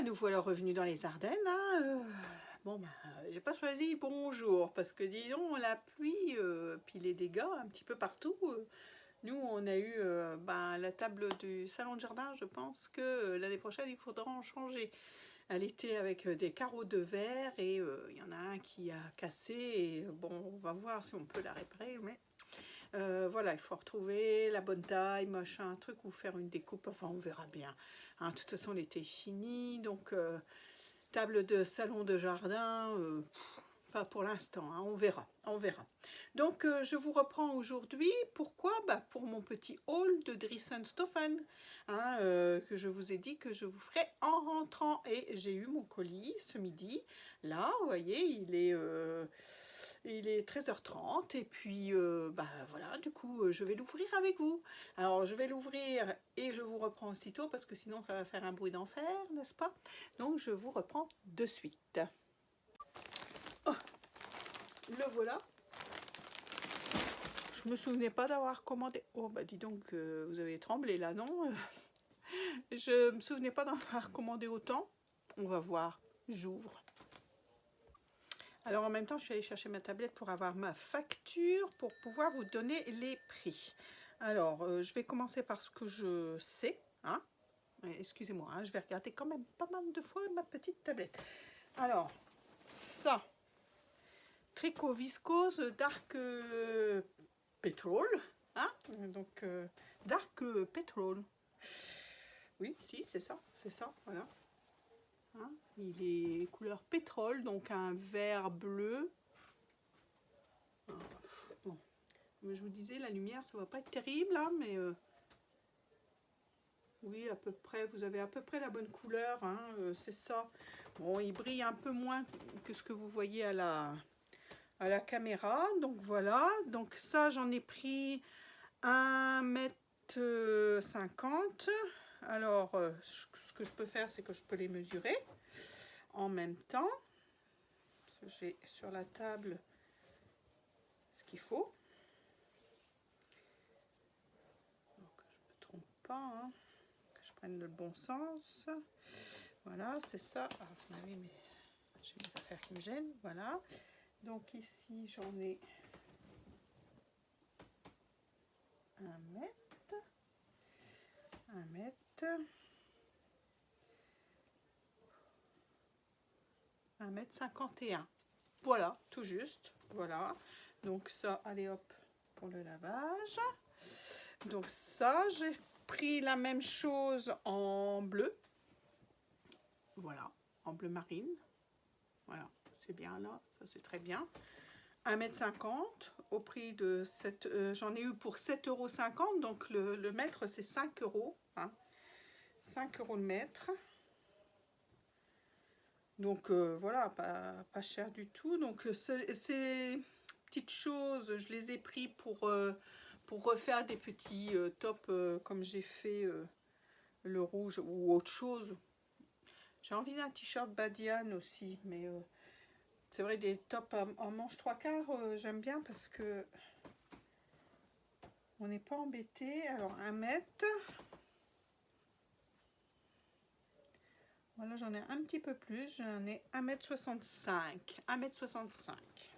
nous voilà revenus dans les Ardennes. Hein, bon, ben, j'ai pas choisi bonjour parce que disons la pluie, puis les dégâts un petit peu partout. Nous, on a eu la table du salon de jardin. Je pense que l'année prochaine, il faudra en changer. Elle était avec des carreaux de verre et il y en a un qui a cassé. Et bon, on va voir si on peut la réparer, mais voilà, il faut retrouver la bonne taille, machin, un truc, ou faire une découpe, enfin on verra bien. Hein, de toute façon, l'été est fini, donc table de salon de jardin, pas pour l'instant, hein, on verra, on verra. Donc je vous reprends aujourd'hui, pourquoi? Pour mon petit haul de Dressenstoffen, hein, que je vous ai dit que je vous ferai en rentrant, et j'ai eu mon colis ce midi. Là, vous voyez, il est 13h30 et puis voilà, du coup je vais l'ouvrir avec vous. Alors je vais l'ouvrir et je vous reprends aussitôt parce que sinon ça va faire un bruit d'enfer, n'est-ce pas? Donc je vous reprends de suite. Oh, le voilà. Je me souvenais pas d'avoir commandé. Oh bah dis donc, vous avez tremblé là, non? Je me souvenais pas d'avoir commandé autant. On va voir, j'ouvre. Alors en même temps, je suis allée chercher ma tablette pour avoir ma facture, pour pouvoir vous donner les prix. Alors, je vais commencer par ce que je sais. Hein. Excusez-moi, hein, je vais regarder quand même pas mal de fois ma petite tablette. Alors, ça, tricot viscose Dark Petrol. Hein, donc, Dark Petrol. Oui, si, c'est ça, voilà. Hein, il est couleur pétrole, donc un vert bleu. Bon, comme je vous disais, la lumière, ça va pas être terrible, hein, mais oui, à peu près, vous avez à peu près la bonne couleur, hein, c'est ça. Bon, il brille un peu moins que ce que vous voyez à la caméra, donc voilà. Donc ça, j'en ai pris 1,50 m. Alors, ce que je peux faire, c'est que je peux les mesurer en même temps. J'ai sur la table ce qu'il faut. Donc, je ne me trompe pas, hein, que je prenne le bon sens. Voilà, c'est ça. Ah, oui, mais j'ai mes affaires qui me gênent. Voilà. Donc ici, j'en ai 1 mètre. 1 mètre. 1,51 m. Voilà, tout juste. Voilà. Donc ça, allez hop, pour le lavage. Donc ça, j'ai pris la même chose en bleu. Voilà, en bleu marine. Voilà, c'est bien là, ça c'est très bien. 1,50 m au prix de 7, j'en ai eu pour 7,50 €, donc le mètre c'est 5 €. Hein. 5 € le mètre. Donc voilà, pas cher du tout. Donc ces petites choses, je les ai pris pour refaire des petits tops comme j'ai fait le rouge ou autre chose. J'ai envie d'un t-shirt Badiane aussi, mais c'est vrai, des tops en manche 3/4, j'aime bien parce que on n'est pas embêté. Alors 1 mètre. Voilà, j'en ai un petit peu plus, j'en ai 1,65 m. 1,65 m.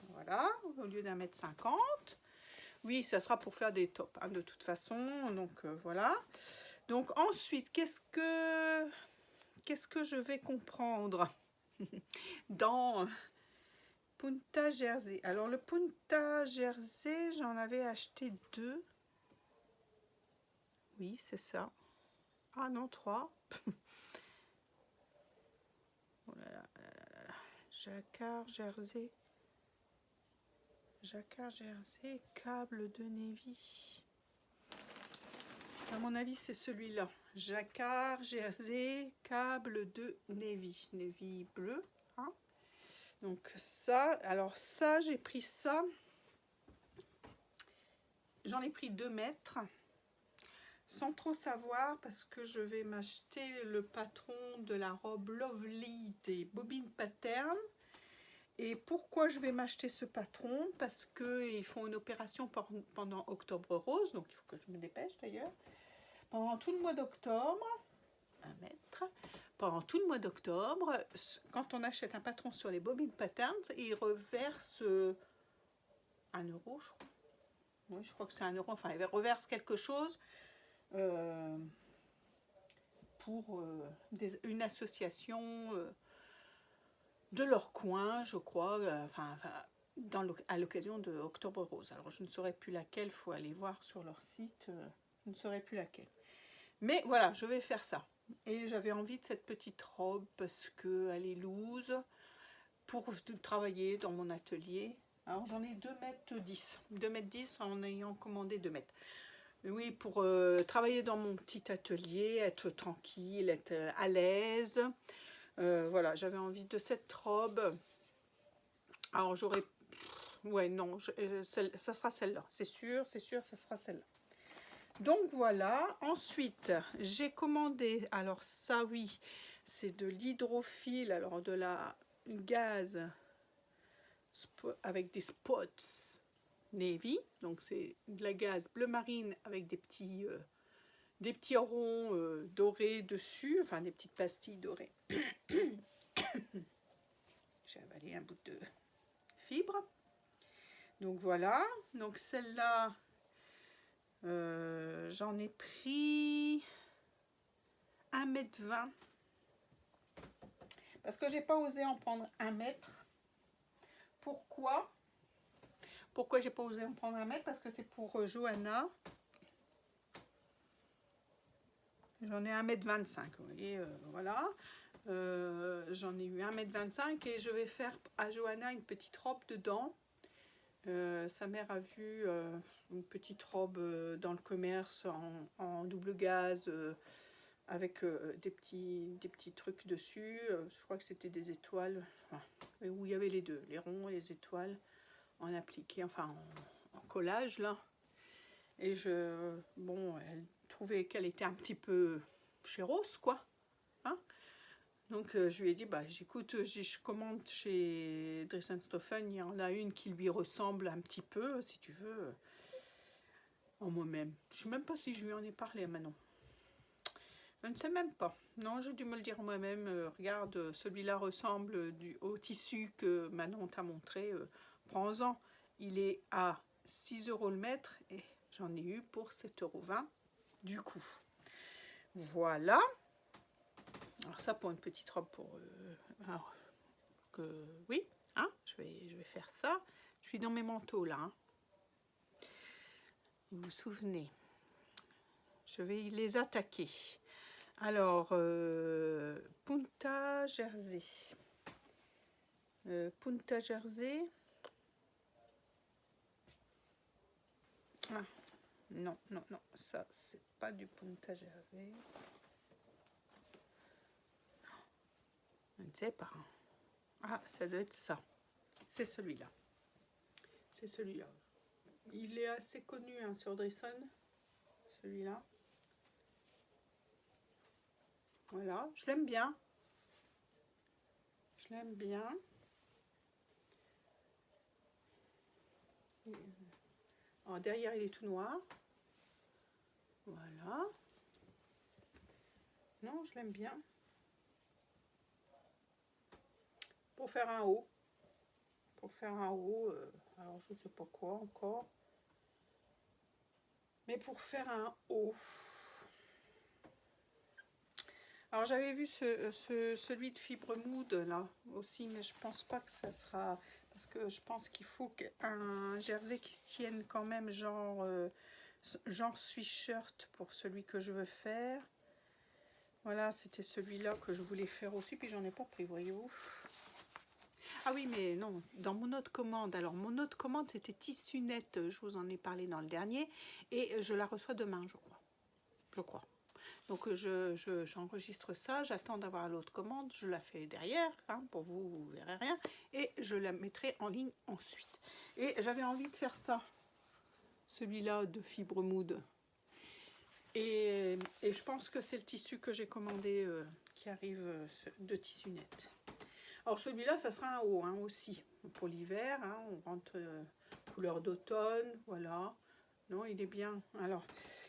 Voilà, au lieu d'1,50 m. Oui, ça sera pour faire des tops, hein, de toute façon. Donc voilà. Donc ensuite, qu'est-ce que je vais comprendre dans Punta Jersey? Alors le Punta Jersey, j'en avais acheté 2. Oui, c'est ça. Ah non, 3. Oh là là, Jacquard Jersey. Jacquard Jersey, câble de Navy. À mon avis, c'est celui-là. Jacquard Jersey, câble de Navy. Navy bleu. Hein. Donc ça, alors ça, j'ai pris ça. J'en ai pris 2 mètres. Sans trop savoir, parce que je vais m'acheter le patron de la robe Lovely des Bobines Pattern. Et pourquoi je vais m'acheter ce patron? Parce qu'ils font une opération pendant Octobre Rose, donc il faut que je me dépêche d'ailleurs. Pendant tout le mois d'octobre, 1 mètre, pendant tout le mois d'octobre, quand on achète un patron sur les Bobbin Patterns, il reverse 1 euro, je crois. Oui, je crois que c'est 1 euro. Enfin, il reverse quelque chose pour une association de leur coin, je crois, à l'occasion de Octobre Rose. Alors, je ne saurais plus laquelle, il faut aller voir sur leur site, je ne saurais plus laquelle. Mais voilà, je vais faire ça. Et j'avais envie de cette petite robe parce qu'elle est loose pour travailler dans mon atelier. Alors, j'en ai 2,10 m. 2,10 m en ayant commandé 2 mètres. Oui, pour travailler dans mon petit atelier, être tranquille, être à l'aise. Voilà, j'avais envie de cette robe. Alors j'aurais... Ouais, non, ça sera celle-là. C'est sûr, ça sera celle-là. Donc voilà. Ensuite, j'ai commandé... Alors ça, oui, c'est de l'hydrophile. Alors de la gaz avec des spots navy. Donc c'est de la gaz bleu marine avec des petits ronds dorés dessus. Enfin, des petites pastilles dorées. J'ai avalé un bout de fibre. Donc voilà, donc celle-là, j'en ai pris 1,20 m. Parce que j'ai pas osé en prendre 1 mètre. Pourquoi j'ai pas osé en prendre 1 mètre? Parce que c'est pour Johanna. J'en ai 1,25 m, vous voyez, voilà. J'en ai eu 1,25 m et je vais faire à Johanna une petite robe dedans. Sa mère a vu une petite robe dans le commerce en double gaz avec des petits trucs dessus. Je crois que c'était des étoiles, enfin, où il y avait les deux, les ronds et les étoiles en appliqué, enfin en collage là. Et bon, elle trouvait qu'elle était un petit peu chéros, quoi. Hein, donc je lui ai dit, bah j'écoute, je commande chez Dressenstoffen, il y en a une qui lui ressemble un petit peu, si tu veux, en moi-même. Je ne sais même pas si je lui en ai parlé à Manon. Je ne sais même pas. Non, j'ai dû me le dire moi-même. Regarde, celui-là ressemble au tissu que Manon t'a montré. Prends-en. Il est à 6 € le mètre et j'en ai eu pour 7,20 € du coup. Voilà. Alors ça pour une petite robe pour... oui, hein, je vais faire ça. Je suis dans mes manteaux là. Hein. Vous vous souvenez. Je vais les attaquer. Alors, Punta Jersey. Punta Jersey. Ah, non, ça c'est pas du Punta Jersey. Je ne sais pas. Ah, ça doit être ça. C'est celui-là. C'est celui-là. Il est assez connu hein, sur Dresson. Celui-là. Voilà, je l'aime bien. Je l'aime bien. Alors, derrière, il est tout noir. Voilà. Non, je l'aime bien. Pour faire un haut. Alors je ne sais pas quoi encore. Mais pour faire un haut. Alors j'avais vu celui de fibre mood là aussi, mais je pense pas que ça sera... Parce que je pense qu'il faut un jersey qui se tienne quand même genre sweatshirt pour celui que je veux faire. Voilà, c'était celui-là que je voulais faire aussi, puis j'en ai pas pris, voyez-vous. Ah oui, mais non, dans mon autre commande. Alors, mon autre commande, c'était tissu net. Je vous en ai parlé dans le dernier. Et je la reçois demain, je crois. Donc, j'enregistre ça. J'attends d'avoir l'autre commande. Je la fais derrière. Hein, pour vous, vous verrez rien. Et je la mettrai en ligne ensuite. Et j'avais envie de faire ça. Celui-là de fibre mood. Et je pense que c'est le tissu que j'ai commandé qui arrive de tissu net. Alors celui-là, ça sera un haut hein, aussi pour l'hiver. Hein, on rentre couleur d'automne, voilà. Non, il est bien. Alors,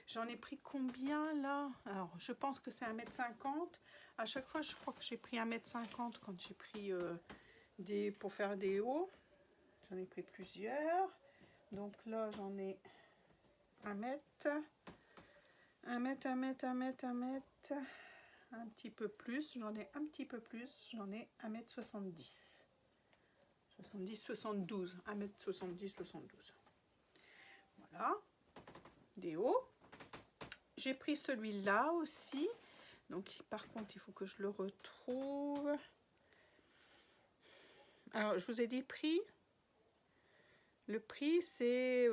J'en ai pris combien là? Alors, je pense que c'est 1,50 m. À chaque fois, je crois que j'ai pris 1,50 m quand j'ai pris pour faire des hauts. J'en ai pris plusieurs. Donc là, j'en ai 1 mètre. 1 mètre, 1 mètre, 1 mètre, 1 mètre. Un petit peu plus. J'en ai un petit peu plus. J'en ai 1,70 m. 70, 72. 1,70 m, 72. Voilà. Des hauts. J'ai pris celui-là aussi. Donc, par contre, il faut que je le retrouve. Alors, je vous ai dit prix. Le prix, c'est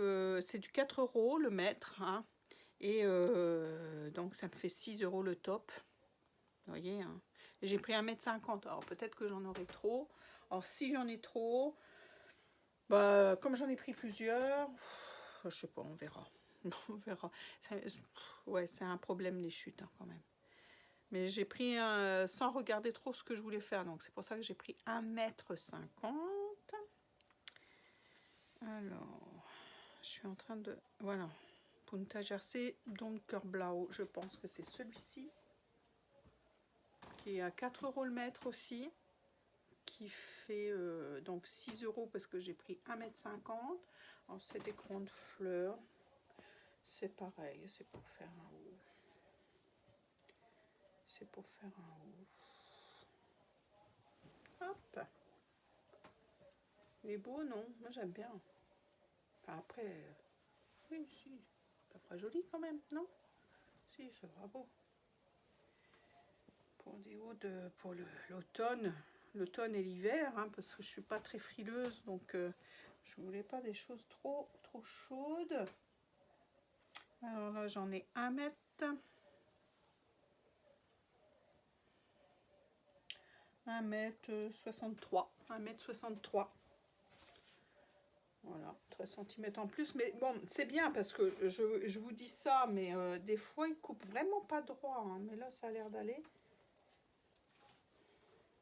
du 4 € le mètre. Hein. Et donc, ça me fait 6 € le top. Vous voyez, hein. J'ai pris 1,50 m. Alors, peut-être que j'en aurai trop. Alors, si j'en ai trop, bah, comme j'en ai pris plusieurs, je sais pas, on verra. On verra. Ouais, c'est un problème, les chutes, hein, quand même. Mais j'ai pris sans regarder trop ce que je voulais faire. Donc, c'est pour ça que j'ai pris 1,50 m. Alors, je suis en train de... Voilà. Punta Jersey, Donkerblau. Je pense que c'est celui-ci. Qui est à 4 € le mètre aussi. Qui fait donc 6 € parce que j'ai pris 1,50 m. Alors, c'est des grandes fleurs. C'est pareil, c'est pour faire un haut. C'est pour faire un haut. Hop. Il est beau, non? Moi, j'aime bien. Enfin, après, oui, si. Ça fera joli quand même, non? Si, ça sera beau. Pour des hauts pour l'automne. L'automne et l'hiver, hein, parce que je suis pas très frileuse, donc je voulais pas des choses trop chaudes. Alors là, j'en ai 1 mètre. 1,63 m. 1,63 m. Voilà, 13 cm en plus. Mais bon, c'est bien parce que je vous dis ça, mais des fois, il coupe vraiment pas droit. Hein, mais là, ça a l'air d'aller.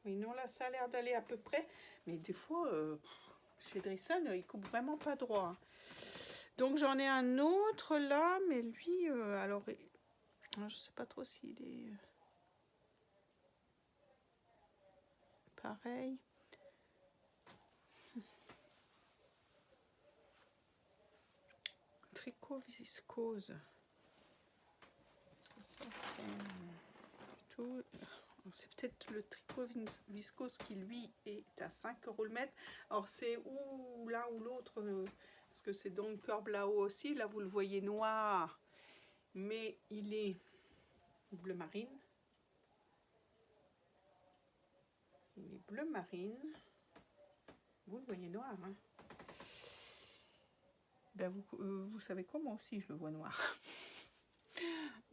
Oui, non, là, ça a l'air d'aller à peu près. Mais des fois, chez Driessen, il coupe vraiment pas droit. Hein. Donc, j'en ai un autre là, mais lui, alors, je sais pas trop s'il est pareil. Tricot viscose. Ça, c'est tout. C'est peut-être le tricot viscose qui lui est à 5 € le mètre. Alors c'est ou l'un ou l'autre, parce que c'est Donkerblau aussi. Là vous le voyez noir, mais il est bleu marine. Il est bleu marine. Vous le voyez noir. Hein. Ben vous savez quoi, moi aussi je le vois noir.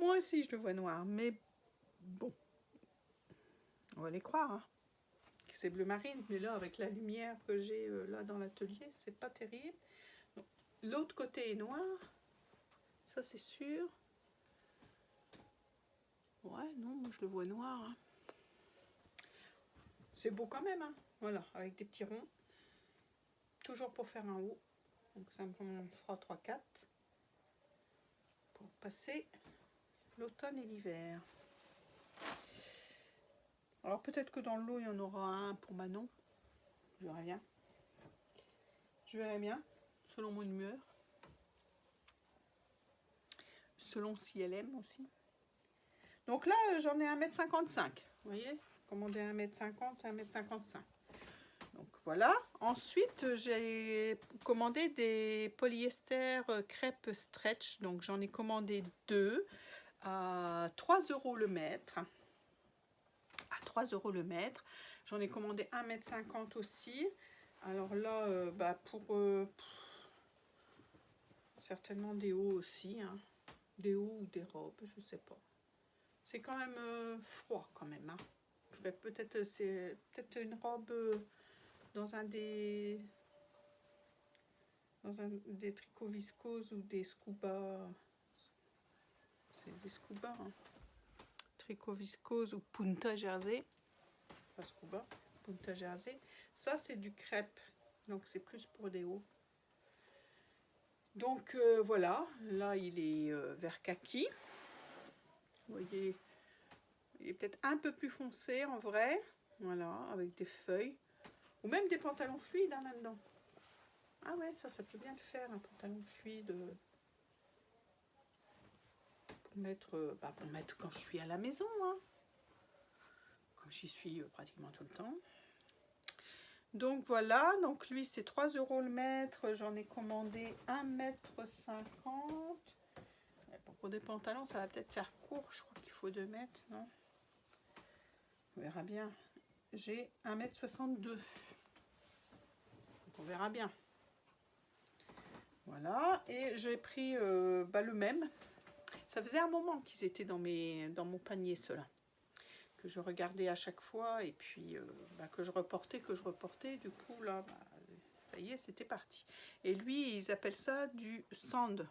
Moi aussi je le vois noir, mais bon. On va les croire, hein, que c'est bleu marine, mais là, avec la lumière que j'ai là dans l'atelier, c'est pas terrible. L'autre côté est noir, ça c'est sûr. Ouais, non, moi je le vois noir. Hein. C'est beau quand même, hein. Voilà, avec des petits ronds. Toujours pour faire un haut. Donc ça me fera 3-4 pour passer l'automne et l'hiver. Alors peut-être que dans le lot, il y en aura un pour Manon. Je verrai bien. Je verrai bien, selon mon humeur. Selon si elle aime aussi. Donc là, j'en ai 1,55 m. Vous voyez, commandé 1,50 m, 1,55 m. Donc voilà. Ensuite, j'ai commandé des polyester crêpes stretch. Donc j'en ai commandé 2 à 3 € le mètre. À 3 € le mètre. J'en ai commandé 1,50 m aussi. Alors là, pour certainement des hauts aussi. Hein. Des hauts ou des robes, je sais pas. C'est quand même froid quand même. Hein. Peut-être c'est peut-être une robe dans un des tricots viscose ou des scuba. C'est des scuba. Hein. Tricot viscose ou Punta Jersey. Pas scuba, Punta Jersey. Ça c'est du crêpe. Donc c'est plus pour des hauts. Donc voilà, là il est vert kaki. Vous voyez, il est peut-être un peu plus foncé en vrai. Voilà, avec des feuilles. Ou même des pantalons fluides hein, là-dedans. Ah ouais, ça peut bien le faire, un pantalon fluide. Pour mettre quand je suis à la maison. Hein. Comme j'y suis pratiquement tout le temps. Donc voilà, donc lui c'est 3 € le mètre. J'en ai commandé 1,50 m. Pour des pantalons, ça va peut-être faire court. Je crois qu'il faut 2 mètres, non? On verra bien. J'ai 1,62 m. On verra bien. Voilà, et j'ai pris le même. Ça faisait un moment qu'ils étaient dans mon panier, ceux-là. Que je regardais à chaque fois, et puis que je reportais. Du coup, là, ça y est, c'était parti. Et lui, ils appellent ça du sand.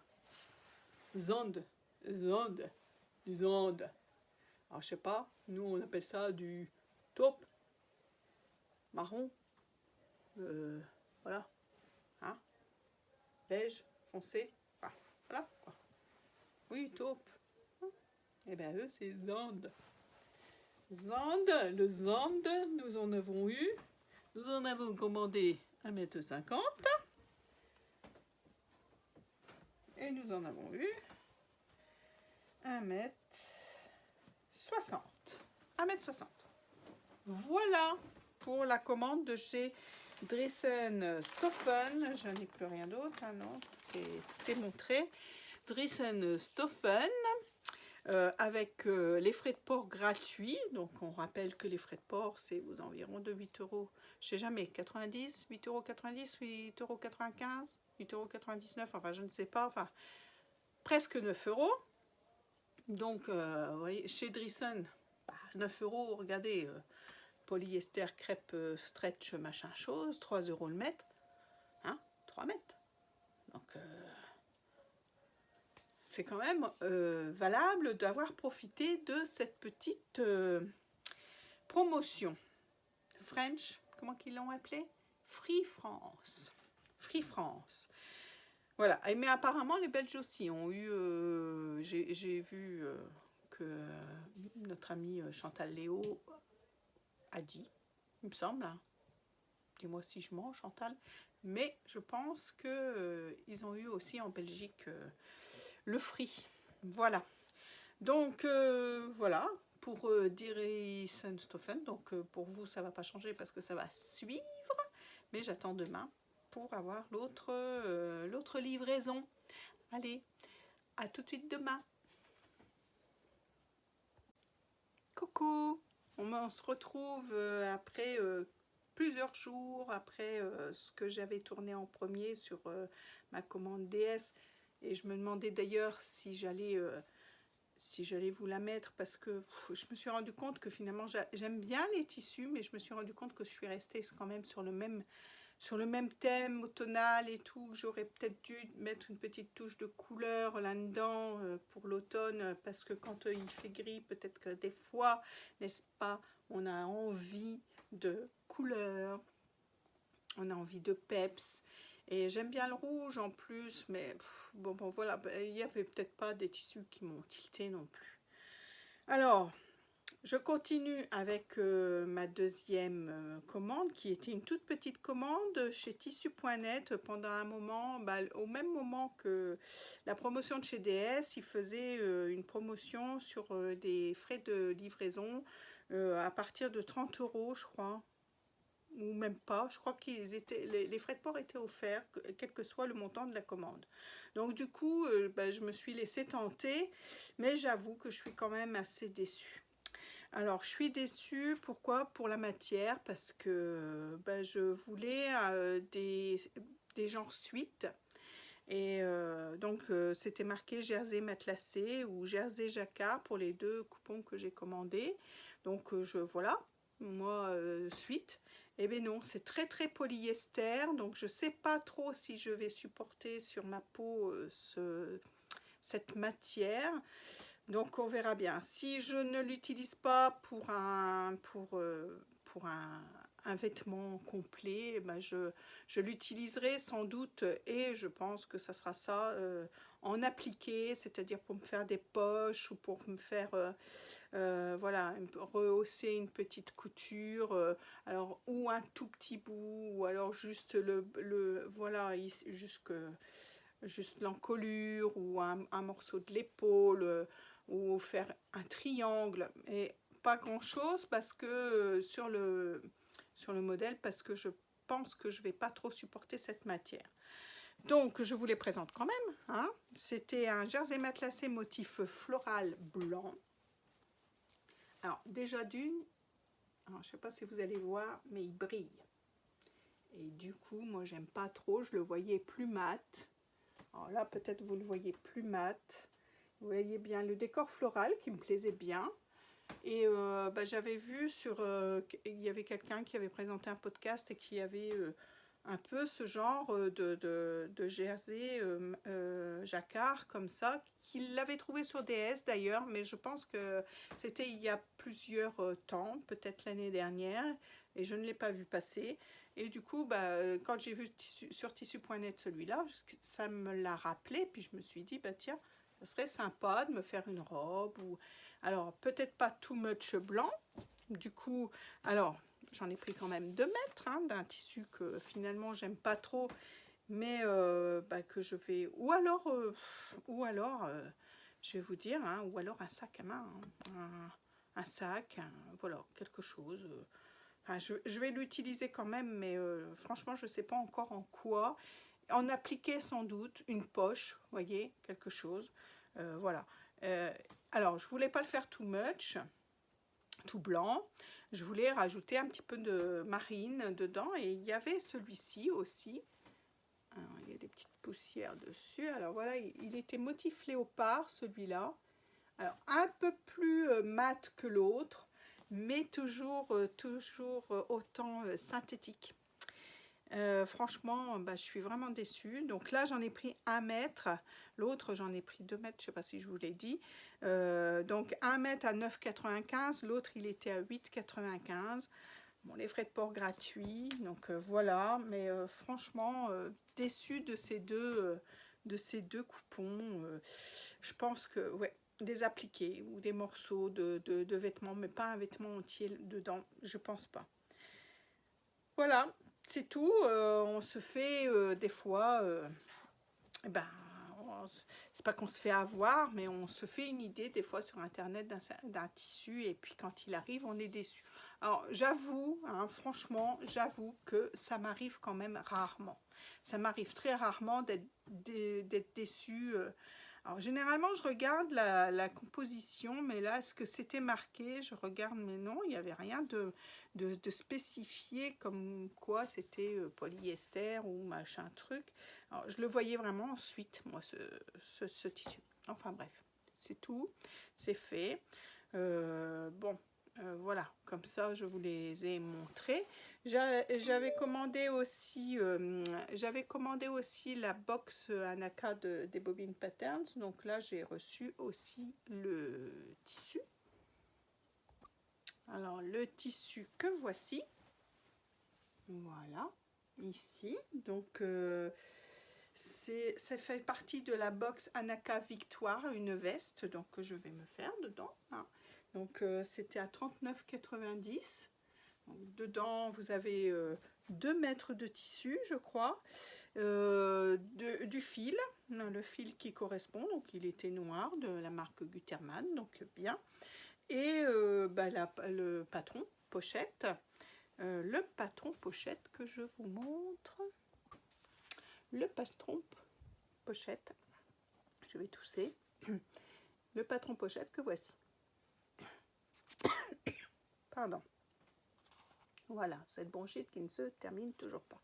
Zand. Du zand. Alors, je sais pas, nous, on appelle ça du taupe. Marron. Voilà. Hein? Beige, foncé. Ah, voilà. Oui, taupe. Et bien, eux, c'est zand. Zand, le Zand, nous en avons eu. Nous en avons commandé 1,50 m. Et nous en avons eu 1,60 m. 1,60 m. Voilà pour la commande de chez Driessen Stoffen. Je n'ai plus rien d'autre, hein, non, tout est montré. Driessen Stoffen. Avec les frais de port gratuits. Donc on rappelle que les frais de port c'est aux environs de 8 €. Je sais jamais, 90, 8,90 €, 8,95 €, 8,99 €, enfin je ne sais pas, enfin presque 9 €. Donc vous voyez, chez Driessen, 9 €, regardez, polyester, crêpe, stretch, machin chose, 3 € le mètre, hein, 3 mètres. Donc c'est quand même valable d'avoir profité de cette petite promotion. French, comment qu'ils l'ont appelé? Free France. Free France. Voilà, mais apparemment les Belges aussi ont eu, j'ai vu que notre amie Chantal Léo a dit, il me semble, hein. Dis-moi si je mens Chantal, mais je pense qu'ils ont eu aussi en Belgique le free. Voilà. Donc voilà pour Driessen Stoffen. Donc pour vous ça va pas changer parce que ça va suivre, mais j'attends demain pour avoir l'autre livraison. Allez, à tout de suite demain. Coucou, on se retrouve après plusieurs jours après ce que j'avais tourné en premier sur ma commande DS. Et je me demandais d'ailleurs si j'allais vous la mettre parce que je me suis rendu compte que finalement j'aime bien les tissus, mais je me suis rendu compte que je suis restée quand même sur le même thème automnal et tout. J'aurais peut-être dû mettre une petite touche de couleur là-dedans pour l'automne, parce que quand il fait gris, peut-être que des fois, n'est-ce pas, on a envie de couleur, on a envie de peps. Et j'aime bien le rouge en plus, mais bon voilà, il n'y avait peut-être pas des tissus qui m'ont tilté non plus. Alors, je continue avec ma deuxième commande, qui était une toute petite commande chez tissu.net pendant un moment, au même moment que la promotion de chez DS, ils faisaient une promotion sur des frais de livraison à partir de 30 €, je crois. Ou même pas, je crois que les frais de port étaient offerts, quel que soit le montant de la commande. Donc du coup, je me suis laissée tenter, mais j'avoue que je suis quand même assez déçue. Alors, je suis déçue, pourquoi? Pour la matière, parce que je voulais des genres suites. Et donc, c'était marqué jersey matelassé ou jersey jacquard pour les deux coupons que j'ai commandés. Donc, voilà, moi, suite. Eh bien non, c'est très très polyester, donc je ne sais pas trop si je vais supporter sur ma peau cette matière. Donc on verra bien. Si je ne l'utilise pas pour un un vêtement complet, ben je l'utiliserai sans doute et je pense que ça sera ça en appliqué, c'est-à-dire pour me faire des poches ou pour me faire voilà, rehausser une petite couture, alors ou un tout petit bout, ou alors juste voilà, juste l'encolure ou un morceau de l'épaule, ou faire un triangle, et pas grand chose parce que sur le modèle, parce que je pense que je vais pas trop supporter cette matière. Donc je vous les présente quand même, hein. C'était un jersey matelassé motif floral blanc. Alors déjà d'une, je ne sais pas si vous allez voir, mais il brille. Et du coup, moi j'aime pas trop, je le voyais plus mat. Alors là, peut-être vous le voyez plus mat. Vous voyez bien le décor floral qui me plaisait bien. Et bah, j'avais vu il y avait quelqu'un qui avait présenté un podcast et qui avait un peu ce genre de jersey jacquard comme ça, qu'il l'avait trouvé sur DS d'ailleurs, mais je pense que c'était il y a plusieurs temps, peut-être l'année dernière, et je ne l'ai pas vu passer. Et du coup, bah, quand j'ai vu sur tissu.net celui-là, ça me l'a rappelé, puis je me suis dit, bah tiens, ça serait sympa de me faire une robe, ou alors peut-être pas too much blanc, du coup, alors j'en ai pris quand même 2 mètres, hein, d'un tissu que finalement j'aime pas trop, mais bah, que je vais, ou alors je vais vous dire, hein, ou alors un sac à main, hein, un sac, voilà, quelque chose. Enfin, je vais l'utiliser quand même, mais franchement je sais pas encore en quoi. En appliquer sans doute, une poche, voyez, quelque chose, voilà. Alors je voulais pas le faire too much, tout blanc. Je voulais rajouter un petit peu de marine dedans, et il y avait celui-ci aussi. Alors, il y a des petites poussières dessus. Alors voilà, il était motif léopard celui-là. Alors un peu plus mat que l'autre, mais toujours autant synthétique. Franchement, bah, je suis vraiment déçue. Donc là, j'en ai pris 1 mètre. L'autre, j'en ai pris 2 mètres, je ne sais pas si je vous l'ai dit. Donc 1 mètre à 9,95. L'autre, il était à 8,95. Bon, les frais de port gratuits. Donc voilà. Mais franchement, déçue de ces deux coupons. Je pense que, ouais, des appliqués ou des morceaux de vêtements, mais pas un vêtement entier dedans. Je pense pas. Voilà, c'est tout. On se fait des fois, eh ben, c'est pas qu'on se fait avoir, mais on se fait une idée des fois sur internet d'un tissu, et puis quand il arrive, on est déçu. Alors j'avoue, hein, franchement, j'avoue que ça m'arrive quand même rarement. Ça m'arrive très rarement d'être déçue. Alors généralement je regarde la composition, mais là, est-ce que c'était marqué? Je regarde, mais non, il n'y avait rien de spécifié comme quoi c'était polyester ou machin truc. Alors je le voyais vraiment ensuite, moi, ce tissu. Enfin bref, c'est tout, c'est fait. Bon, voilà, comme ça je vous les ai montrés. J'avais commandé aussi la box Anaka des Bobine Patterns. Donc là, j'ai reçu aussi le tissu. Alors, le tissu que voici. Voilà, ici. Donc, ça fait partie de la box Anaka Victoire, une veste donc, que je vais me faire dedans. Hein. Donc, c'était à 39,90 €. Dedans, vous avez 2 mètres de tissu, je crois, du fil, le fil qui correspond, donc il était noir, de la marque Gutermann, donc bien, et bah, le patron pochette, que je vous montre, le patron pochette, je vais tousser, le patron pochette que voici, pardon. Voilà, cette bronchite qui ne se termine toujours pas.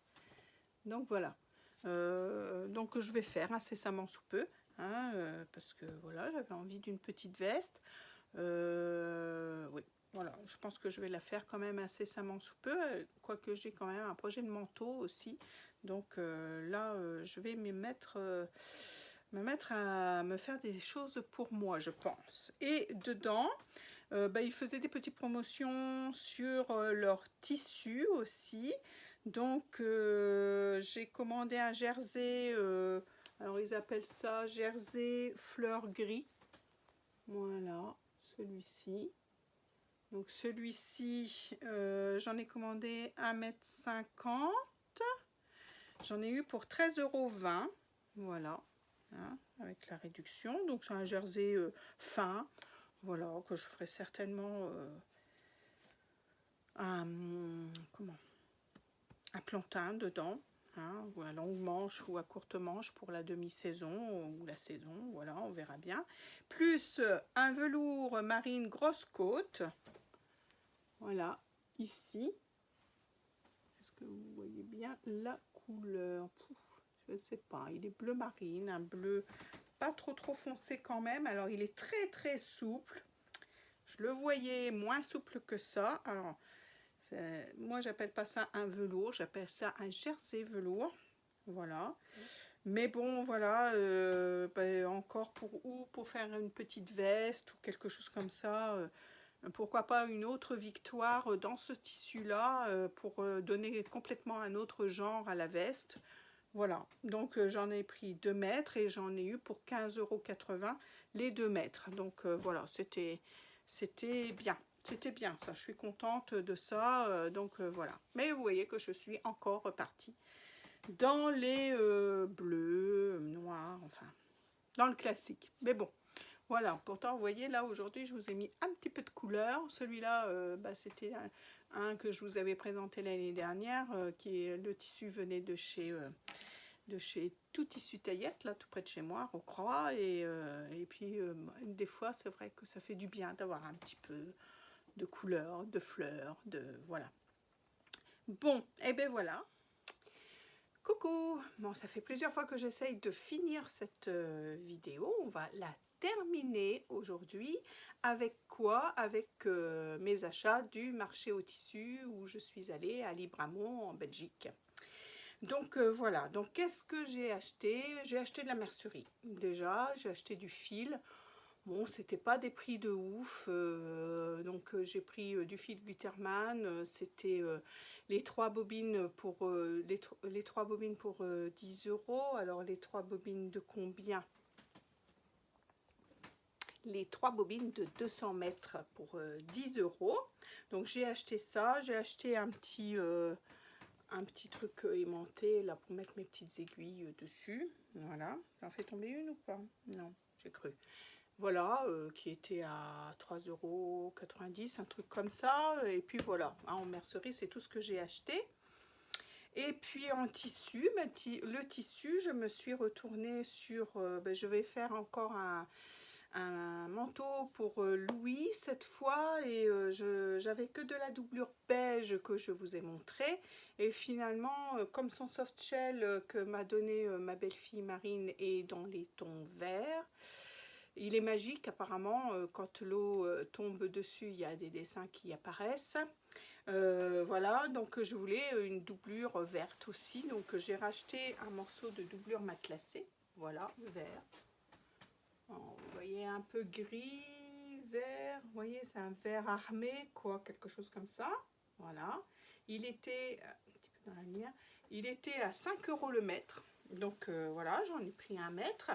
Donc voilà. Donc je vais faire incessamment sous peu, hein, parce que voilà, j'avais envie d'une petite veste. Oui, voilà, je pense que je vais la faire quand même incessamment sous peu, quoique j'ai quand même un projet de manteau aussi. Donc là, je vais me mettre à me faire des choses pour moi, je pense. Et dedans, Ils faisaient des petites promotions sur leur tissu aussi. Donc j'ai commandé un jersey, alors ils appellent ça jersey fleur gris. Voilà, celui-ci. Donc celui-ci, j'en ai commandé 1,50 m. J'en ai eu pour 13,20 €. Voilà, hein, avec la réduction. Donc c'est un jersey fin. Voilà, que je ferai certainement un plantain dedans, hein, ou à longue manche ou à courte manche pour la demi-saison ou la saison, voilà, on verra bien. Plus un velours marine grosse côte, voilà, ici. Est-ce que vous voyez bien la couleur? Je ne sais pas, il est bleu marine, un bleu pas trop foncé quand même. Alors il est très souple. Je le voyais moins souple que ça. Alors, moi, j'appelle pas ça un velours, j'appelle ça un jersey velours. Voilà. Mais bon, voilà, encore pour faire une petite veste ou quelque chose comme ça. Pourquoi pas une autre victoire dans ce tissu-là pour donner complètement un autre genre à la veste. Voilà, donc j'en ai pris 2 mètres et j'en ai eu pour 15,80 € les 2 mètres. Donc voilà, c'était bien. C'était bien ça, je suis contente de ça. Donc voilà. Mais vous voyez que je suis encore repartie dans les bleus, noirs, enfin, dans le classique. Mais bon, voilà. Pourtant, vous voyez, là, aujourd'hui, je vous ai mis un petit peu de couleur. Celui-là, c'était un que je vous avais présenté l'année dernière, le tissu venait de chez Tout Tissu Taillette, là, tout près de chez moi, Rocroi. Et puis, des fois, c'est vrai que ça fait du bien d'avoir un petit peu de couleurs, de fleurs, voilà. Bon, et ben voilà. Coucou! Bon, ça fait plusieurs fois que j'essaye de finir cette vidéo. On va la terminer aujourd'hui. Avec quoi? Avec mes achats du marché au tissu où je suis allée à Libramont en Belgique. Donc voilà, donc qu'est-ce que j'ai acheté? J'ai acheté de la mercerie. Déjà, j'ai acheté du fil. Bon, c'était pas des prix de ouf, donc j'ai pris du fil Gutermann, c'était les 3 bobines pour, les 3 bobines pour 10 €. Alors les 3 bobines de combien? Les 3 bobines de 200 mètres pour 10 €. Donc j'ai acheté ça, j'ai acheté un petit truc aimanté là pour mettre mes petites aiguilles dessus. Voilà, j'en fais tomber une ou pas? Non, j'ai cru. Voilà, qui était à 3,90 €, un truc comme ça. Et puis voilà, hein, en mercerie, c'est tout ce que j'ai acheté. Et puis en tissu, le tissu, je me suis retournée sur... je vais faire encore un manteau pour Louis cette fois. Et j'avais que de la doublure beige que je vous ai montré. Et finalement, comme son soft shell que m'a donné ma belle-fille Marine est dans les tons verts, il est magique apparemment, quand l'eau tombe dessus, il y a des dessins qui apparaissent. Voilà, donc je voulais une doublure verte aussi, donc j'ai racheté un morceau de doublure matelassée, voilà, vert. Alors, vous voyez un peu gris, vert, vous voyez c'est un vert armé, quoi, quelque chose comme ça. Voilà, il était, un petit peu dans la lumière, il était à 5 € le mètre, donc voilà, j'en ai pris un mètre.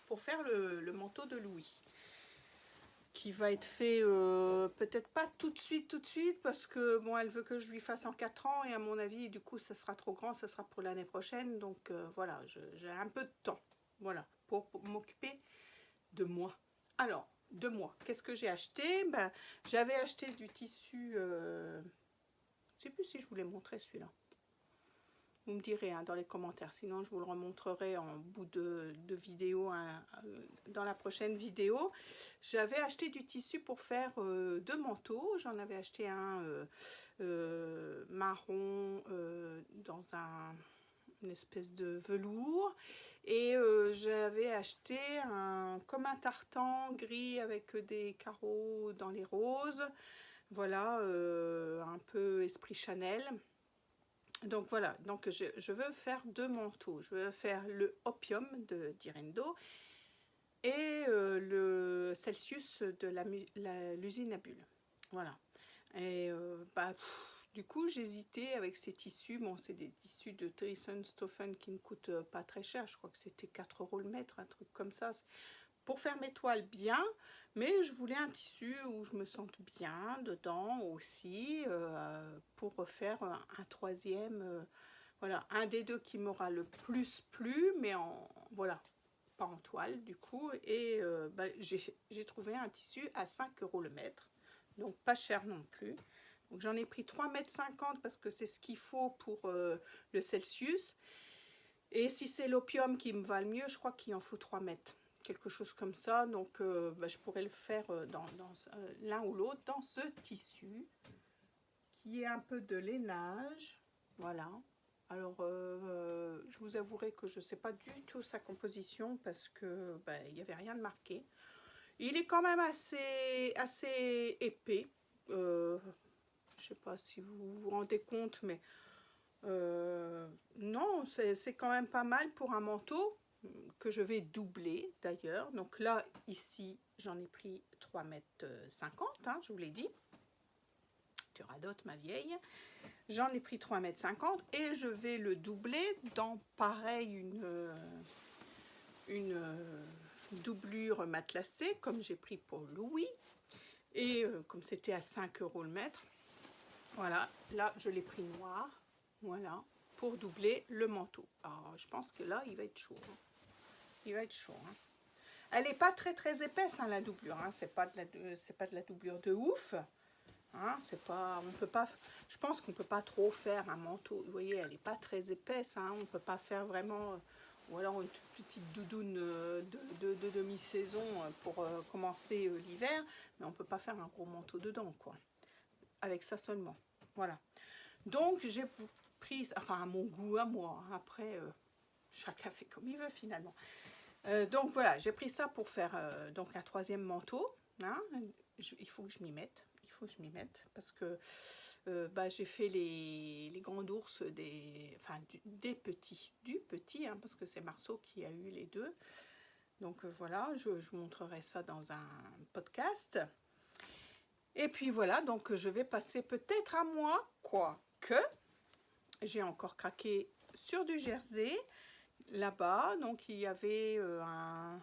Pour faire le manteau de Louis, qui va être fait peut-être pas tout de suite, parce que bon, elle veut que je lui fasse en 4 ans, et à mon avis, du coup, ça sera trop grand, ça sera pour l'année prochaine, donc voilà, j'ai un peu de temps, voilà, pour m'occuper de moi. Alors, de moi, qu'est-ce que j'ai acheté? J'avais acheté du tissu, je sais plus si je vous l'ai montré celui-là. Vous me direz hein, dans les commentaires, sinon je vous le remontrerai en bout de vidéo, hein, dans la prochaine vidéo. J'avais acheté du tissu pour faire 2 manteaux. J'en avais acheté un marron dans une espèce de velours. Et j'avais acheté comme un tartan gris avec des carreaux dans les roses. Voilà, un peu esprit Chanel. Donc voilà, donc je veux faire 2 manteaux. Je veux faire le Opium de Direndo et le Celsius de l'usine à bulles. Voilà. Et du coup, j'hésitais avec ces tissus. Bon, c'est des tissus de Thyssen-Stoffen qui ne coûtent pas très cher. Je crois que c'était 4 € le mètre, un truc comme ça. Pour faire mes toiles bien, mais je voulais un tissu où je me sente bien dedans aussi, pour refaire un troisième, voilà, un des deux qui m'aura le plus plu, mais voilà, pas en toile du coup, et j'ai trouvé un tissu à 5 € le mètre, donc pas cher non plus. Donc j'en ai pris 3,50 m parce que c'est ce qu'il faut pour le Celsius, et si c'est l'opium qui me va le mieux, je crois qu'il en faut 3 mètres, quelque chose comme ça. Donc je pourrais le faire dans l'un ou l'autre dans ce tissu qui est un peu de lainage. Voilà. Alors je vous avouerai que je ne sais pas du tout sa composition parce que il n'y avait rien de marqué. Il est quand même assez épais. Je ne sais pas si vous vous rendez compte, mais non, c'est quand même pas mal pour un manteau que je vais doubler d'ailleurs. Donc là, ici, j'en ai pris 3,50 m, je vous l'ai dit. Tu radotes, ma vieille. J'en ai pris 3,50 m et je vais le doubler dans pareil une doublure matelassée comme j'ai pris pour Louis. Et comme c'était à 5 € le mètre, voilà, là je l'ai pris noir, voilà, pour doubler le manteau. Alors je pense que là il va être chaud, hein. Il va être chaud, hein. Elle n'est pas très épaisse, hein, la doublure, hein. C'est pas de la doublure de ouf, hein. C'est pas, on peut pas, je pense qu'on peut pas trop faire un manteau. Vous voyez, elle n'est pas très épaisse, hein. On peut pas faire vraiment, ou alors une petite doudoune de demi-saison pour commencer l'hiver, mais on peut pas faire un gros manteau dedans, quoi, avec ça seulement. Voilà. Donc j'ai pris, enfin à mon goût, à moi, hein. Après chacun fait comme il veut finalement. Donc voilà, j'ai pris ça pour faire donc un troisième manteau, hein. Il faut que je m'y mette, parce que j'ai fait les grands ours du petit, hein, parce que c'est Marceau qui a eu les deux. Donc voilà, je vous montrerai ça dans un podcast. Et puis voilà, donc je vais passer peut-être à moi, quoique j'ai encore craqué sur du jersey là-bas. Donc il y avait alors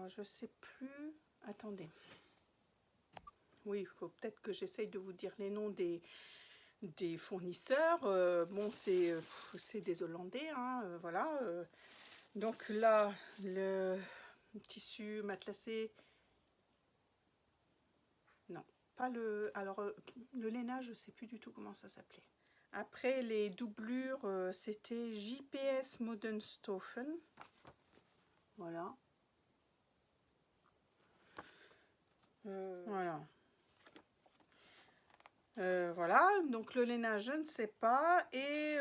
je sais plus, attendez, oui, il faut peut-être que j'essaye de vous dire les noms des fournisseurs. Bon, c'est des Hollandais, hein, voilà. Donc là, le tissu matelassé, non, pas le, alors le lainage, je sais plus du tout comment ça s'appelait. Après les doublures, c'était JPS Modern Stoffen, voilà. Voilà. Voilà, donc le lainage, je ne sais pas. Et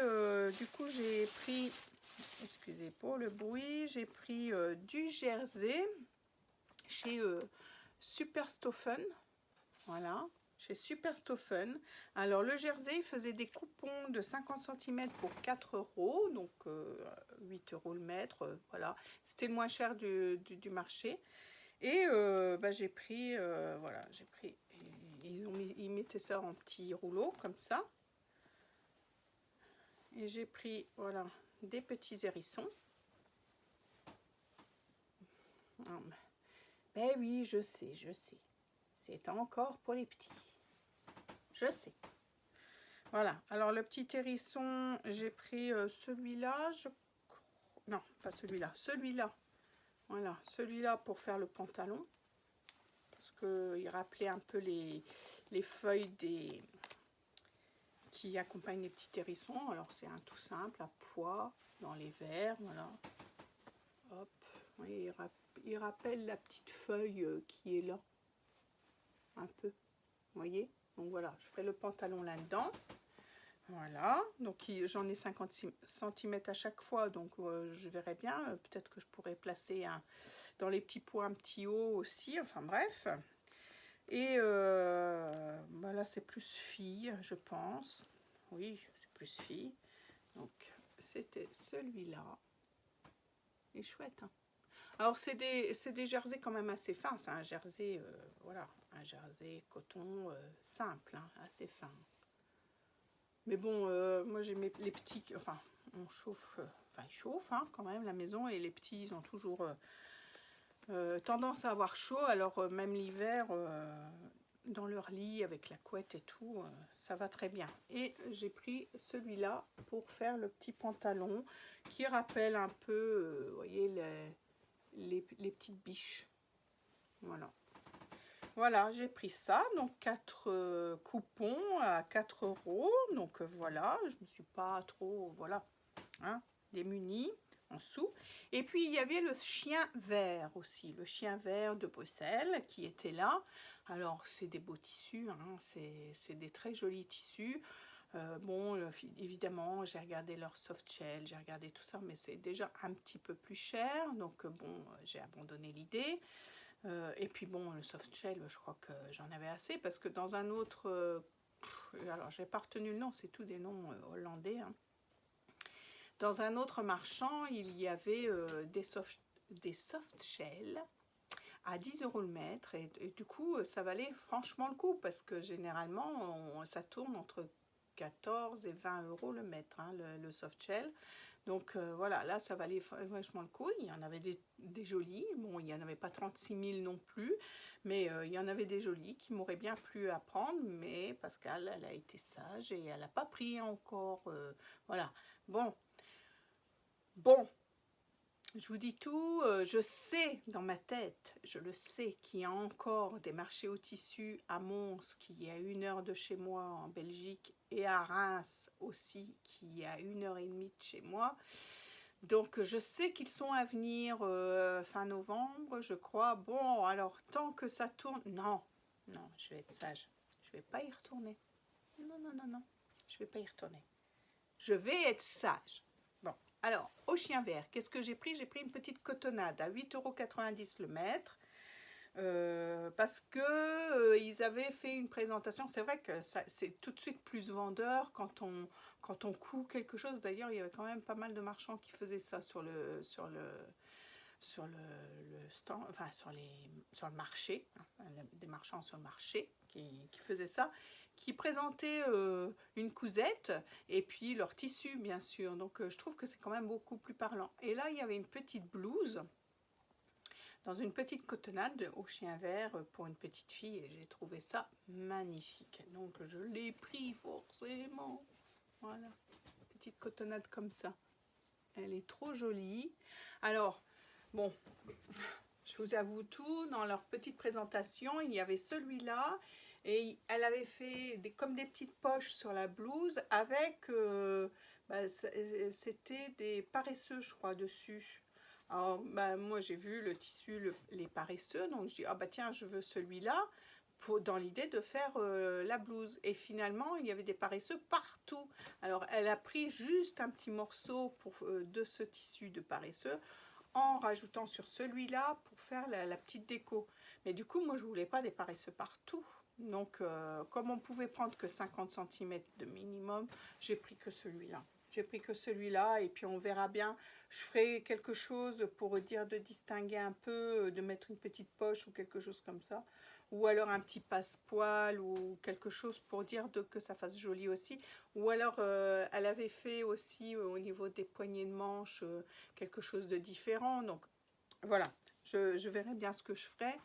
du coup, j'ai pris, excusez pour le bruit, j'ai pris du jersey chez Superstoffen. Voilà, chez Superstoffen. Alors, le jersey faisait des coupons de 50 cm pour 4 €, donc 8 € le mètre. Voilà, c'était le moins cher du marché. Et j'ai pris, voilà, j'ai pris, ils mettaient ça en petits rouleaux comme ça. Et j'ai pris, voilà, des petits hérissons. Ben oui, je sais. C'est encore pour les petits. Je sais. Voilà, alors le petit hérisson, j'ai pris celui-là. Non, pas celui-là, celui-là. Voilà, celui-là pour faire le pantalon. Parce qu'il rappelait un peu les feuilles qui accompagnent les petits hérissons. Alors c'est un tout simple, à pois, dans les verres, voilà. Hop, oui, il rappelle la petite feuille qui est là. Un peu, vous voyez. Donc voilà, je fais le pantalon là-dedans. Voilà, donc j'en ai 50 cm à chaque fois, donc je verrai bien. Peut-être que je pourrais placer dans les petits pois un petit haut aussi, enfin bref. Et là c'est plus fille, je pense. Oui, c'est plus fille. Donc c'était celui-là. Il est chouette, hein. Alors c'est des jerseys quand même assez fins, c'est un jersey, voilà, un jersey coton simple, hein, assez fin. Mais bon, moi j'ai les petits, enfin on chauffe, enfin il chauffe hein, quand même la maison, et les petits ils ont toujours tendance à avoir chaud, alors même l'hiver, dans leur lit avec la couette et tout, ça va très bien. Et j'ai pris celui-là pour faire le petit pantalon qui rappelle un peu, vous voyez, les petites biches. Voilà. Voilà, j'ai pris ça, donc 4 coupons à 4 euros. Donc voilà, je ne me suis pas trop, voilà, hein, démunie en sous. Et puis il y avait le chien vert aussi, le chien vert de Bruxelles qui était là. Alors c'est des beaux tissus, hein, c'est des très jolis tissus. Bon, évidemment, j'ai regardé leur soft shell, j'ai regardé tout ça, mais c'est déjà un petit peu plus cher. Donc bon, j'ai abandonné l'idée. Et puis bon, le soft shell, je crois que j'en avais assez parce que dans un autre, alors j'ai pas retenu le nom, c'est tout des noms hollandais. Hein. Dans un autre marchand, il y avait des soft shells à 10 euros le mètre, et du coup ça valait franchement le coup parce que généralement ça tourne entre 14 et 20 euros le mètre, hein, le soft shell. Donc voilà, là ça valait vachement le coup. Il y en avait des jolis, bon il n'y en avait pas 36 000 non plus, mais il y en avait des jolis qui m'auraient bien plu à prendre, mais Pascal elle a été sage et elle n'a pas pris encore, voilà. Bon, je vous dis tout, je sais dans ma tête, je le sais, qu'il y a encore des marchés au tissu à Mons, qui est à 1 heure de chez moi en Belgique, et à Reims aussi, qui est à 1 heure et demie de chez moi. Donc je sais qu'ils sont à venir fin novembre, je crois. Bon, alors tant que ça tourne, non, non, je vais être sage, je vais pas y retourner. Non, non, non, non, je vais pas y retourner. Je vais être sage. Bon, alors, au chien vert, qu'est-ce que j'ai pris? J'ai pris une petite cotonnade à 8,90 € le mètre. Parce que ils avaient fait une présentation. C'est vrai que c'est tout de suite plus vendeur quand on coud quelque chose. D'ailleurs, il y avait quand même pas mal de marchands qui faisaient ça sur le stand, enfin sur le marché, hein, des marchands sur le marché qui faisaient ça, qui présentaient une cousette et puis leur tissu bien sûr. Donc je trouve que c'est quand même beaucoup plus parlant. Et là il y avait une petite blouse dans une petite cotonnade au chien vert pour une petite fille, et j'ai trouvé ça magnifique. Donc je l'ai pris forcément. Voilà, petite cotonnade comme ça. Elle est trop jolie. Alors, bon, je vous avoue tout, dans leur petite présentation, il y avait celui-là, et elle avait fait comme des petites poches sur la blouse avec, c'était des paresseux, je crois, dessus. Alors, moi j'ai vu le tissu, les paresseux, donc je dis, ah bah tiens, je veux celui-là, dans l'idée de faire la blouse. Et finalement, il y avait des paresseux partout. Alors, elle a pris juste un petit morceau de ce tissu de paresseux, en rajoutant sur celui-là pour faire la petite déco. Mais du coup, moi, je voulais pas des paresseux partout. Donc, comme on pouvait prendre que 50 cm de minimum, j'ai pris que celui-là. J'ai pris que celui-là, et puis on verra bien. Je ferai quelque chose pour dire de distinguer un peu, de mettre une petite poche ou quelque chose comme ça. Ou alors un petit passepoil ou quelque chose pour dire que ça fasse joli aussi. Ou alors elle avait fait aussi au niveau des poignées de manche quelque chose de différent. Donc voilà, je verrai bien ce que je ferai.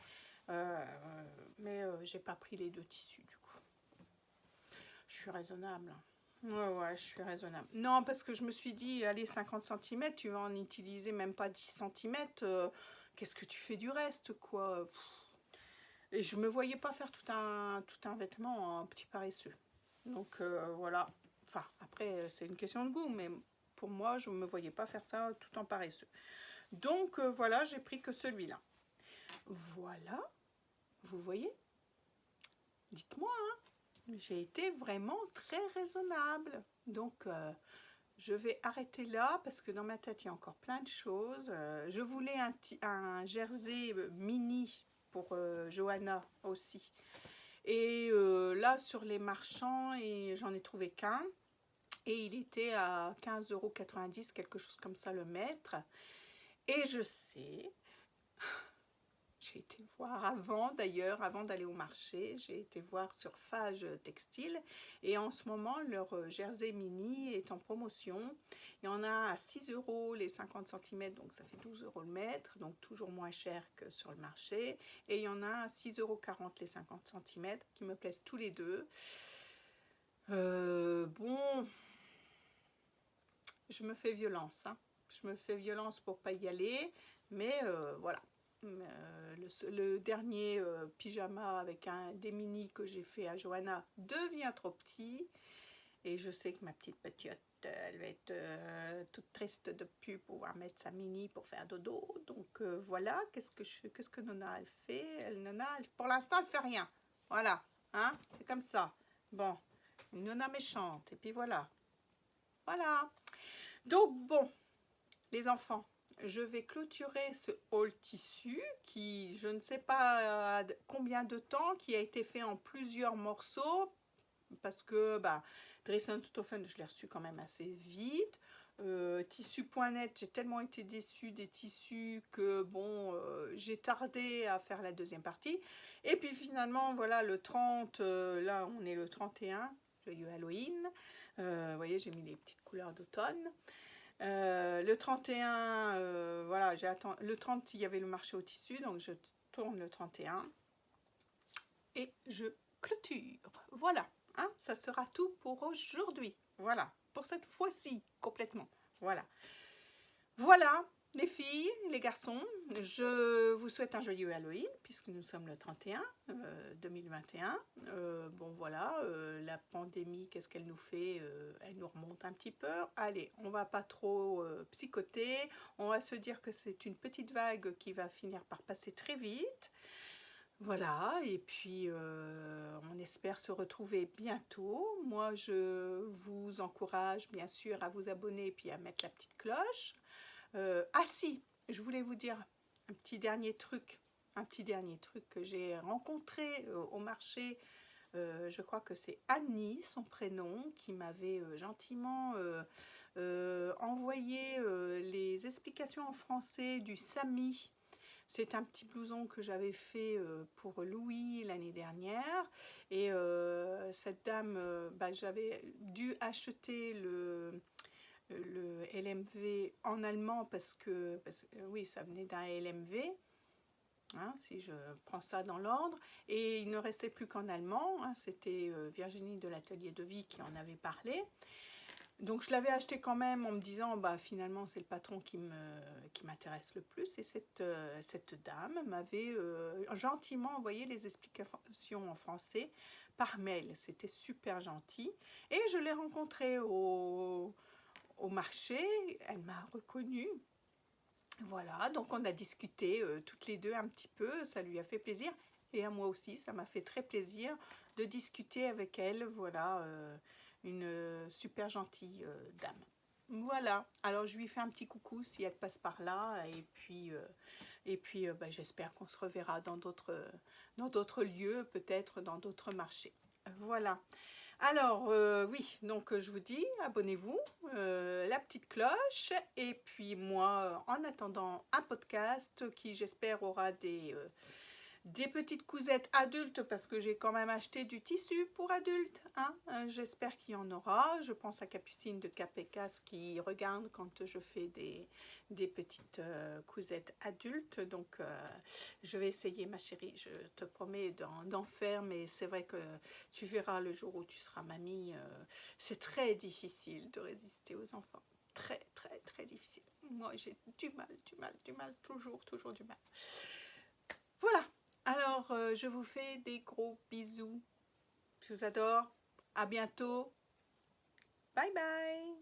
Mais j'ai pas pris les deux tissus du coup. Je suis raisonnable. Ouais, je suis raisonnable. Non, parce que je me suis dit, allez, 50 cm, tu vas en utiliser même pas 10 cm. Qu'est-ce que tu fais du reste, quoi? Et je me voyais pas faire tout un vêtement en petit paresseux. Donc voilà. Enfin, après, c'est une question de goût, mais pour moi, je ne me voyais pas faire ça tout en paresseux. Donc voilà, j'ai pris que celui-là. Voilà, vous voyez? Dites-moi, hein? J'ai été vraiment très raisonnable. Donc je vais arrêter là parce que dans ma tête, il y a encore plein de choses. Je voulais un jersey mini pour Johanna aussi. Et là, sur les marchands, j'en ai trouvé qu'un. Et il était à 15,90 €, quelque chose comme ça le mètre. Et je sais j'ai été voir avant d'ailleurs, avant d'aller au marché, j'ai été voir sur Fage Textile et en ce moment leur jersey mini est en promotion. Il y en a à 6 euros les 50 cm, donc ça fait 12 euros le mètre, donc toujours moins cher que sur le marché. Et il y en a à 6,40 € les 50 cm qui me plaisent tous les deux. Bon, je me fais violence, hein. Je me fais violence pour pas y aller, mais voilà. Le dernier pyjama avec des mini que j'ai fait à Johanna devient trop petit et je sais que ma petite petite elle va être toute triste de plus pouvoir mettre sa mini pour faire dodo. Donc voilà, qu'est-ce que Nona elle fait? Nona, pour l'instant elle fait rien. Voilà, hein, c'est comme ça. Bon, une Nona méchante et puis voilà. Voilà. Donc bon, les enfants, je vais clôturer ce haul tissu qui, je ne sais pas combien de temps, qui a été fait en plusieurs morceaux parce que Dressenstoffen, je l'ai reçu quand même assez vite. Tissu.net, j'ai tellement été déçue des tissus que bon, j'ai tardé à faire la deuxième partie. Et puis finalement, voilà, le 30, là on est le 31, joyeux Halloween. Vous voyez, j'ai mis les petites couleurs d'automne. Le 31, voilà, le 30, il y avait le marché au tissu, donc je tourne le 31 et je clôture. Voilà, hein, ça sera tout pour aujourd'hui. Voilà, pour cette fois-ci, complètement. Voilà. Voilà, les filles, les garçons, je vous souhaite un joyeux Halloween, puisque nous sommes le 31 2021. Bon voilà, la pandémie, qu'est-ce qu'elle nous fait? Elle nous remonte un petit peu. Allez, on va pas trop psychoter, on va se dire que c'est une petite vague qui va finir par passer très vite. Voilà, et puis on espère se retrouver bientôt. Moi, je vous encourage bien sûr à vous abonner et puis à mettre la petite cloche. Ah si, je voulais vous dire un petit dernier truc que j'ai rencontré au marché. Je crois que c'est Annie, son prénom, qui m'avait gentiment envoyé les explications en français du Sami. C'est un petit blouson que j'avais fait pour Louis l'année dernière. Et cette dame, j'avais dû acheter le LMV en allemand parce que oui, ça venait d'un LMV. Hein, si je prends ça dans l'ordre, et il ne restait plus qu'en allemand, hein, c'était Virginie de l'atelier de vie qui en avait parlé. Donc je l'avais acheté quand même en me disant finalement c'est le patron qui m'intéresse le plus, et cette dame m'avait gentiment envoyé les explications en français par mail. C'était super gentil et je l'ai rencontrée au marché, elle m'a reconnue. Voilà, donc on a discuté toutes les deux un petit peu, ça lui a fait plaisir et à moi aussi, ça m'a fait très plaisir de discuter avec elle. Voilà, une super gentille dame. Voilà, alors je lui fais un petit coucou si elle passe par là et puis j'espère qu'on se reverra dans d'autres lieux, peut-être dans d'autres marchés. Voilà. Alors, oui, donc je vous dis, abonnez-vous, la petite cloche, et puis moi, en attendant un podcast qui, j'espère, aura des petites cousettes adultes, parce que j'ai quand même acheté du tissu pour adultes, hein. J'espère qu'il y en aura. Je pense à Capucine de Capécas qui regarde quand je fais des petites cousettes adultes. Donc je vais essayer, ma chérie, je te promets d'en faire, mais c'est vrai que tu verras le jour où tu seras mamie, c'est très difficile de résister aux enfants. Très, très, très difficile. Moi, j'ai du mal, toujours du mal. Voilà. Alors, je vous fais des gros bisous. Je vous adore. À bientôt. Bye bye.